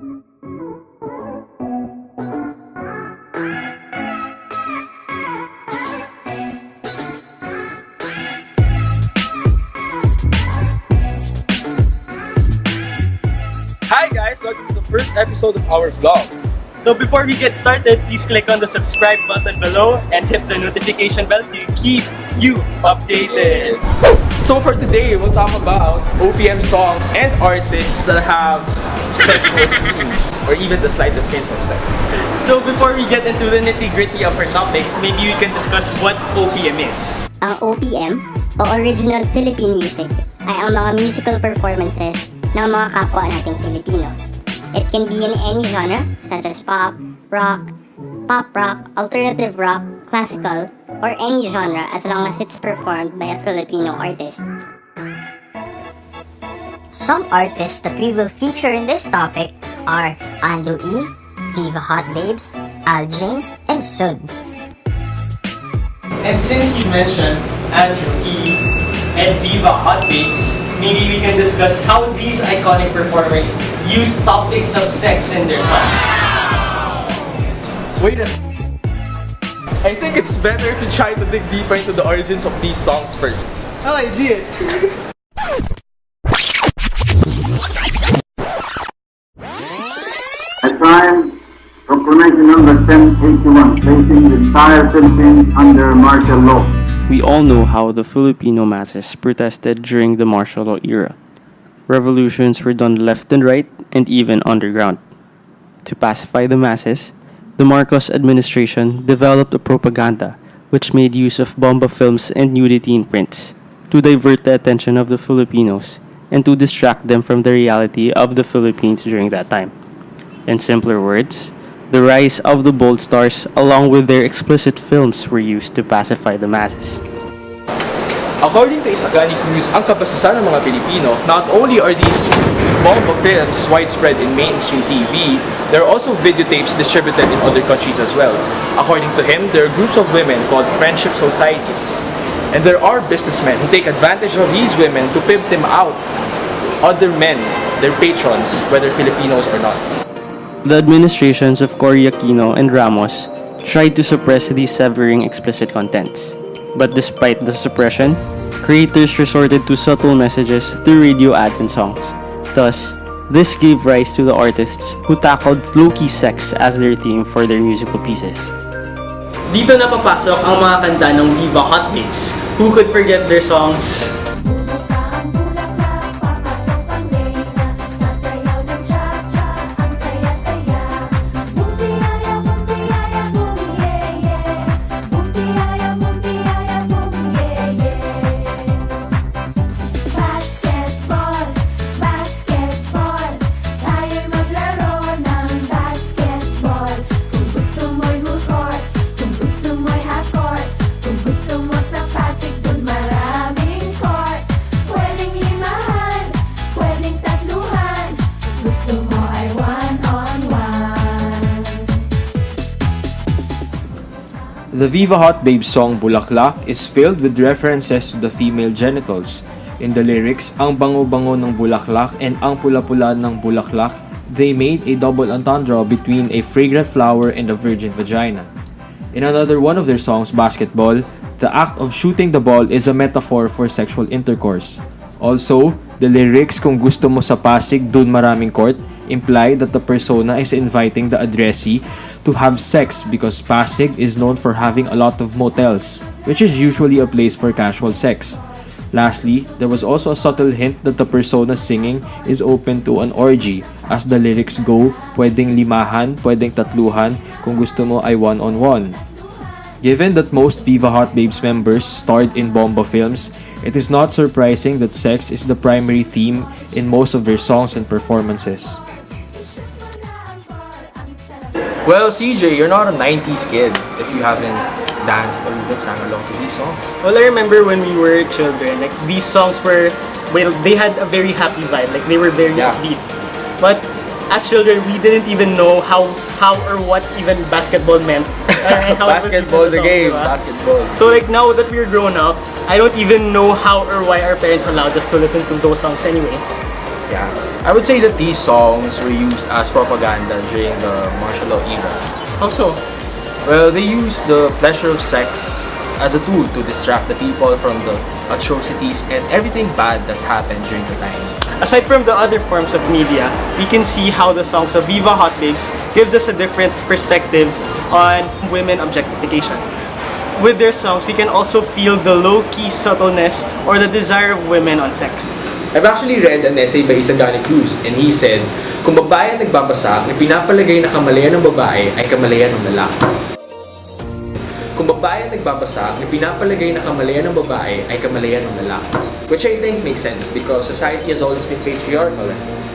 Hi guys, welcome to the first episode of our vlog. So before we get started, please click on the subscribe button below and hit the notification bell to keep you updated. So for today, we'll talk about OPM songs and artists that have sexual themes or even the slightest hints of sex. So before we get into the nitty-gritty of our topic, maybe we can discuss what OPM is. Ang OPM o Original Philippine Music ay ang mga musical performances ng mga kapwa nating Pilipino. It can be in any genre such as pop rock, alternative rock, classical, or any genre as long as it's performed by a Filipino artist. Some artists that we will feature in this topic are Andrew E, Viva Hot Babes, Al James, and Sud. And since you mentioned Andrew E and Viva Hot Babes, maybe we can discuss how these iconic performers use topics of sex in their songs. Wait a I think it's better if you try to dig deeper into the origins of these songs first. Okay, G. A crime, Proclamation number 1081, placing the entire Philippines under martial law. We all know how the Filipino masses protested during the martial law era. Revolutions were done left and right and even underground. To pacify the masses, the Marcos administration developed a propaganda which made use of bomba films and nudity in prints to divert the attention of the Filipinos and to distract them from the reality of the Philippines during that time. In simpler words, the rise of the bold stars along with their explicit films were used to pacify the masses. According to Isagani Cruz, ang kabasusan ng mga Pilipino, not only are these bomba films widespread in mainstream TV, there are also videotapes distributed in other countries as well. According to him, there are groups of women called friendship societies. And there are businessmen who take advantage of these women to pimp them out to other men, their patrons, whether Filipinos or not. The administrations of Cory Aquino and Ramos tried to suppress these severing explicit contents. But despite the suppression, creators resorted to subtle messages through radio ads and songs. Thus, this gave rise to the artists who tackled low-key sex as their theme for their musical pieces. Dito na papasok ang mga kanta ng Viva Hot Babes. Who could forget their songs? The Viva Hot Babes song Bulaklak is filled with references to the female genitals. In the lyrics, ang bango-bango ng bulaklak and ang pula-pula ng bulaklak, they made a double entendre between a fragrant flower and a virgin vagina. In another one of their songs, Basketball, the act of shooting the ball is a metaphor for sexual intercourse. Also, the lyrics, kung gusto mo sa Pasig, dun maraming court, imply that the persona is inviting the addressee to have sex because Pasig is known for having a lot of motels, which is usually a place for casual sex. Lastly, there was also a subtle hint that the persona singing is open to an orgy, as the lyrics go, pwedeng limahan, pwedeng tatluhan, kung gusto mo ay one-on-one. Given that most Viva Hot Babes members starred in bomba films, it is not surprising that sex is the primary theme in most of their songs and performances. Well, CJ, you're not a 90s kid if you haven't danced or even sang along to these songs. Well, I remember when we were children, like these songs were, well, they had a very happy vibe, like they were very upbeat. But as children, we didn't even know how or what even basketball meant. Basketball, the game, basketball. So like now that we're grown up, I don't even know how or why our parents allowed us to listen to those songs anyway. Yeah. I would say that these songs were used as propaganda during the martial law era. How so? Well, they used the pleasure of sex as a tool to distract the people from the atrocities and everything bad that's happened during the time. Aside from the other forms of media, we can see how the songs of Viva Hot Babes gives us a different perspective on women objectification. With their songs, we can also feel the low-key subtleness or the desire of women on sex. I've actually read an essay by Isagani Cruz and he said, kung babae ang nagbabasa, ang pinapalagay na kamalayan ng babae ay kamalayan ng lalaki. Kung babae ang nagbabasa, ang pinapalagay na kamalayan ng babae ay kamalayan ng lalaki. Which I think makes sense because society has always been patriarchal.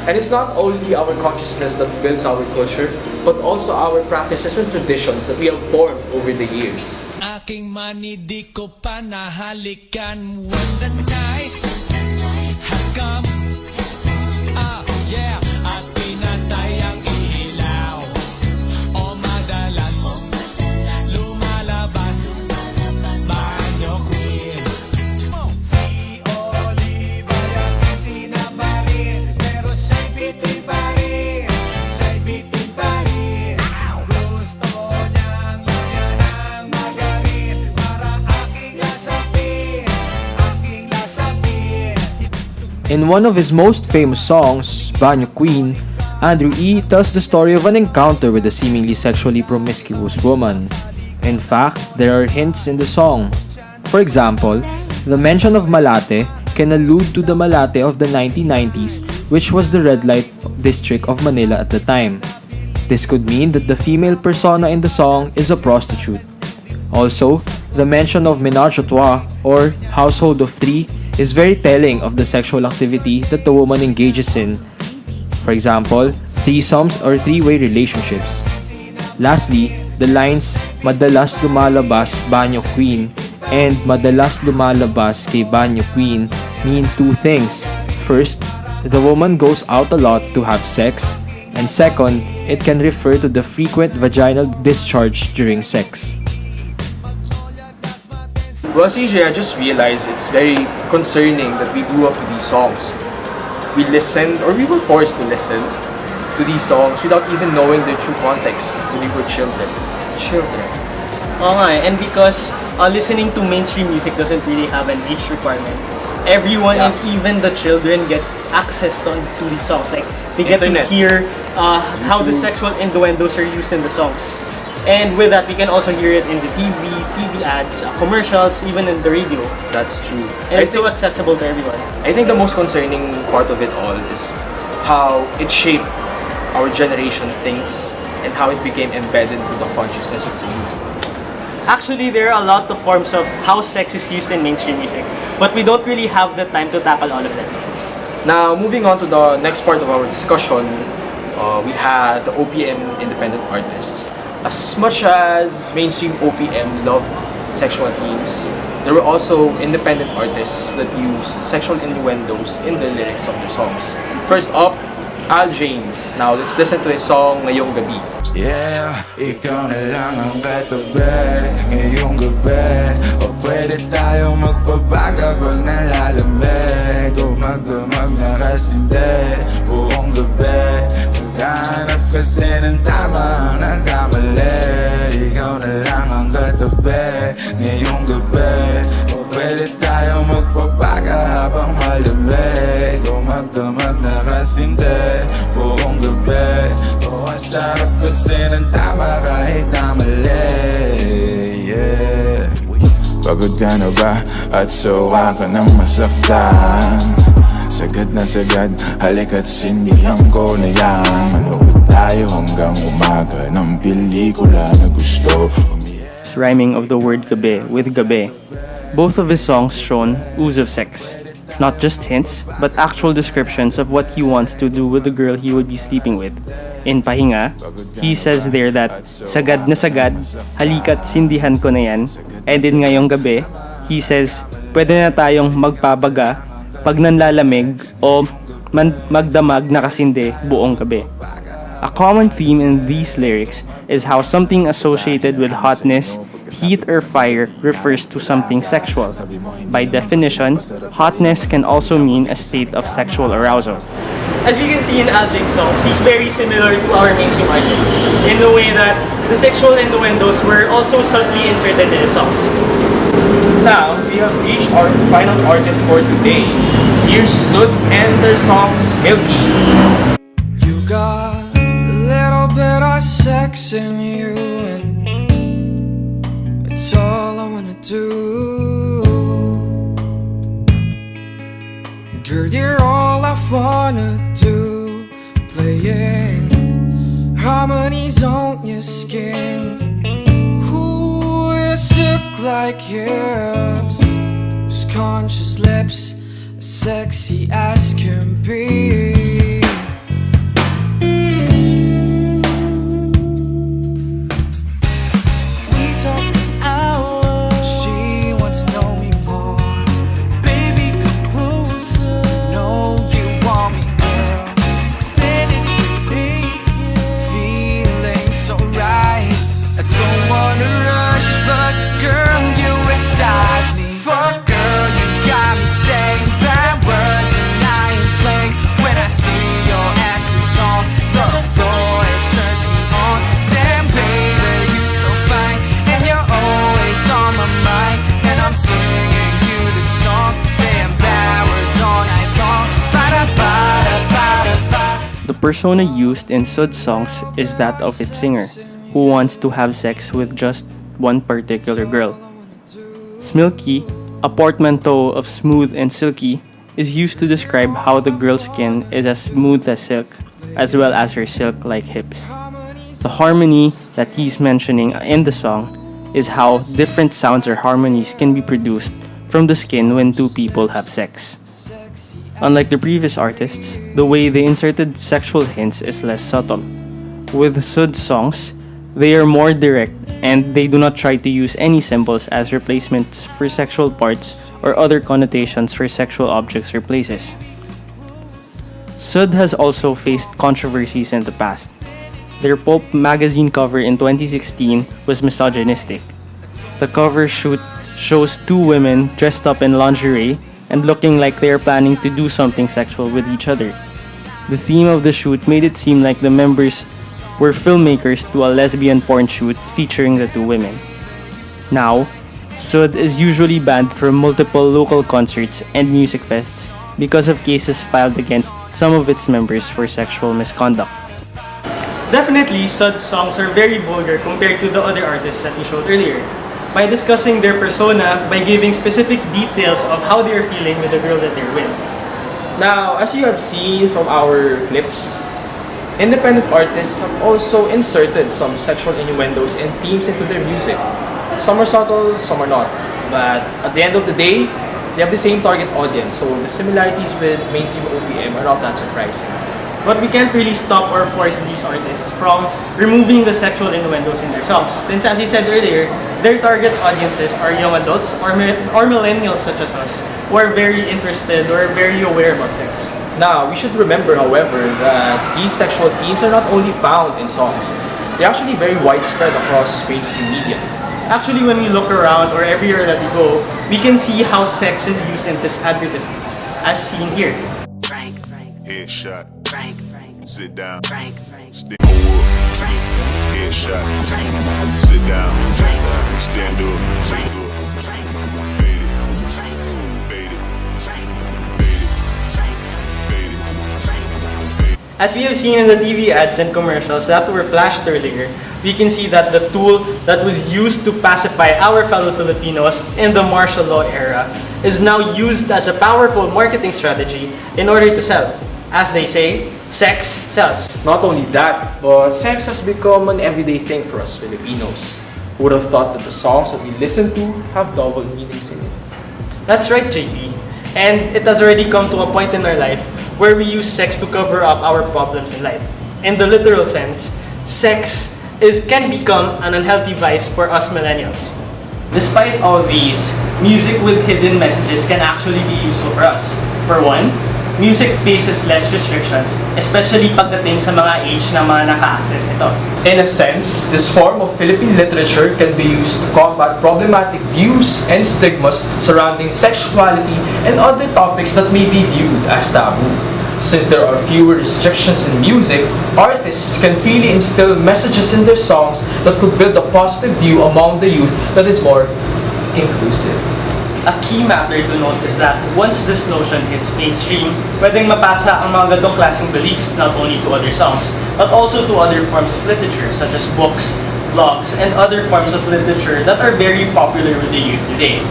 And it's not only our consciousness that builds our culture, but also our practices and traditions that we have formed over the years. Aking mani di ko pa nahalikan when the night has come. Yeah, at pinatay ang ilaw. O madalas lumalabas banyo queen. Si Oliva yung sinamarin, pero siya'y bitin pa rin. Siya'y bitin pa rin. Gusto niyang lagyan ng magarit para aking lasapin. Aking lasapin. In one of his most famous songs, Banyo Queen, Andrew E. tells the story of an encounter with a seemingly sexually promiscuous woman. In fact, there are hints in the song. For example, the mention of Malate can allude to the Malate of the 1990s, which was the red light district of Manila at the time. This could mean that the female persona in the song is a prostitute. Also, the mention of ménage à trois or household of three is very telling of the sexual activity that the woman engages in. For example, threesomes or three-way relationships. Lastly, the lines madalas lumalabas banyo queen and madalas lumalabas kay banyo queen mean two things. First, the woman goes out a lot to have sex, and second, it can refer to the frequent vaginal discharge during sex. Well, CJ, I just realized it's very concerning that we grew up to these songs. We listened, or we were forced to listen to these songs without even knowing their true context when we were children. Oo nga and because listening to mainstream music doesn't really have an age requirement. Everyone and even the children gets access to these songs. Like, they get Internet. to hear how the sexual innuendos are used in the songs. And with that, we can also hear it in the TV ads, commercials, even in the radio. That's true. And it's so accessible to everyone. I think the most concerning part of it all is how it shaped our generation thinks and how it became embedded into the consciousness of the youth. Actually, there are a lot of forms of how sex is used in mainstream music, but we don't really have the time to tackle all of them. Now, moving on to the next part of our discussion, we had the OPM independent artists. As much as mainstream OPM loved sexual themes, there were also independent artists that used sexual innuendos in the lyrics of their songs. First up, Al James. Now, let's listen to his song, Ngayong Gabi. Yeah, ikaw na lang ang katabi ngayong gabi. O pwede tayo magpabaga pag nalalamig. Dumag-dumag na kasi hindi buong gabi. Maghanap kasi ng tama ang nagkamali. Ikaw na lang ang katabi ngayong gabi. O pwede tayo magpabaga habang malamig. Dumag-dumag na kasi hindi buong gabi. O ang sarap kasi ng tama kahit na mali. Yeah. Pagod ka na ba at sawa ka ng masaktan? Sagad na sagad, halika't sindihan ko na yan. Manood tayo hanggang umaga ng pelikula na gusto. Rhyming of the word gabi with gabi. Both of his songs shown ooze of sex. Not just hints, but actual descriptions of what he wants to do with the girl he would be sleeping with. In Pahinga, he says there that sagad na sagad, halika't sindihan ko na yan. And in Ngayong Gabi, he says pwede na tayong magpabaga pag nanlalamig o magdamag na kasindi buong gabi. A common theme in these lyrics is how something associated with hotness, heat, or fire refers to something sexual. By definition, hotness can also mean a state of sexual arousal. as we can see in Aljane's songs, he's very similar to our mainstream artists in the way that the sexual innuendos were also subtly inserted in his songs. Now, we have reached our final artist for today. Here's Sud and their song Milky. You got a little bit of sex in you, and it's all I wanna do. Girl, you're all I wanna do. Playing harmonies on your skin. Ooh, you silk like hips, those conscious lips, as sexy as can be. We talk for hours. She wants to know me more. Baby, come closer. Know you want me, girl. Standing here naked, feeling so right. I don't wanna rush, but girl, you excite me. Fuck, girl, you got me saying bad words, and I ain't playing. When I see your ass is on the floor, it turns me on. Damn, baby, you so fine, and you're always on my mind. And I'm singing you this song, saying bad words all night long. Ba-da-ba-da-ba-da-ba. The persona used in Sud's songs is that of its singer, who wants to have sex with just one particular girl. Smilky, a portmanteau of smooth and silky, is used to describe how the girl's skin is as smooth as silk, as well as her silk-like hips. The harmony that he's mentioning in the song is how different sounds or harmonies can be produced from the skin when two people have sex. Unlike the previous artists, the way they inserted sexual hints is less subtle. With Sud's songs, they are more direct and they do not try to use any symbols as replacements for sexual parts or other connotations for sexual objects or places. Sud has also faced controversies in the past. Their Pulp magazine cover in 2016 was misogynistic. The cover shoot shows two women dressed up in lingerie and looking like they are planning to do something sexual with each other. The theme of the shoot made it seem like the members were filmmakers to a lesbian porn shoot featuring the two women. Now, Sud is usually banned from multiple local concerts and music fests because of cases filed against some of its members for sexual misconduct. Definitely, Sud's songs are very vulgar compared to the other artists that we showed earlier. By discussing their persona, by giving specific details of how they are feeling with the girl that they're with. Now, as you have seen from our clips, independent artists have also inserted some sexual innuendos and themes into their music. Some are subtle, some are not. But at the end of the day, they have the same target audience, so the similarities with mainstream OPM are not that surprising. But we can't really stop or force these artists from removing the sexual innuendos in their songs. Since, as you said earlier, their target audiences are young adults or millennials such as us, who are very interested or very aware about sex. Now, we should remember, however, that these sexual themes are not only found in songs. They're actually very widespread across mainstream media. Actually, when we look around or everywhere that we go, we can see how sex is used in these advertisements, as seen here. Headshot. Sit down. Frank. Stick up. Headshot. Sit down. Stand up. Bait it. Bait it. Bait it. As we have seen in the TV ads and commercials that were flashed earlier, we can see that the tool that was used to pacify our fellow Filipinos in the martial law era is now used as a powerful marketing strategy in order to sell. As they say, sex sells. Not only that, but sex has become an everyday thing for us Filipinos. Who would have thought that the songs that we listen to have double meanings in it? That's right, JP. And it has already come to a point in our life where we use sex to cover up our problems in life. In the literal sense, sex can become an unhealthy vice for us millennials. Despite all these, music with hidden messages can actually be useful for us. For one, music faces less restrictions, especially pagdating sa mga age na mga naka-access nito. In a sense, this form of Philippine literature can be used to combat problematic views and stigmas surrounding sexuality and other topics that may be viewed as taboo. Since there are fewer restrictions in music, artists can freely instill messages in their songs that could build a positive view among the youth that is more inclusive. A key matter to note is that once this notion hits mainstream, pwedeng mapasa ang mga ganitong klaseng beliefs not only to other songs, but also to other forms of literature such as books, vlogs, and other forms of literature that are very popular with the youth today.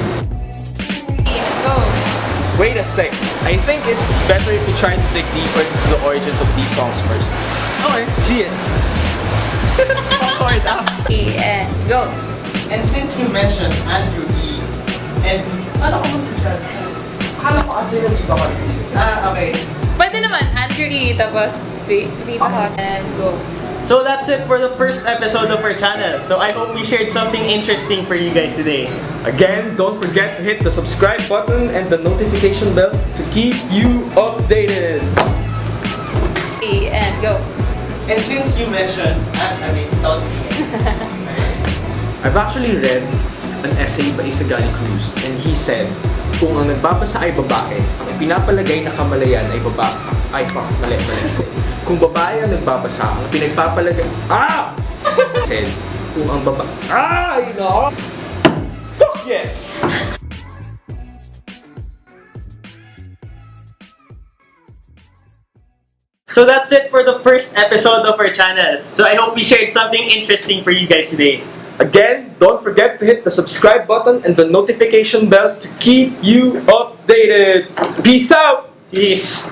Wait a sec. I think it's better if you try to dig deeper into the origins of these songs first. Okay, Gian. Awkward ah. And go. And since you mentioned Andrew E. and ano ko mag-suggest? Akala ko after na Viva Hot Music. Okay. Pwede naman, Andrew E. Tapos Viva Hot and go. So that's it for the first episode of our channel. So I hope we shared something interesting for you guys today. Again, don't forget to hit the subscribe button and the notification bell to keep you updated. And go. And since you mentioned, thoughts. I've actually read an essay by Isagani Cruz, and he said, kung ang nagbabasa ay babae, ang pinapalagay na kamalayan ay mali. Kung babae ang nagbabasa, ang pinagpapalagay... said, kung ang babae... no! Fuck yes! So that's it for the first episode of our channel. So I hope we shared something interesting for you guys today. Again, don't forget to hit the subscribe button and the notification bell to keep you updated. Peace out! Peace!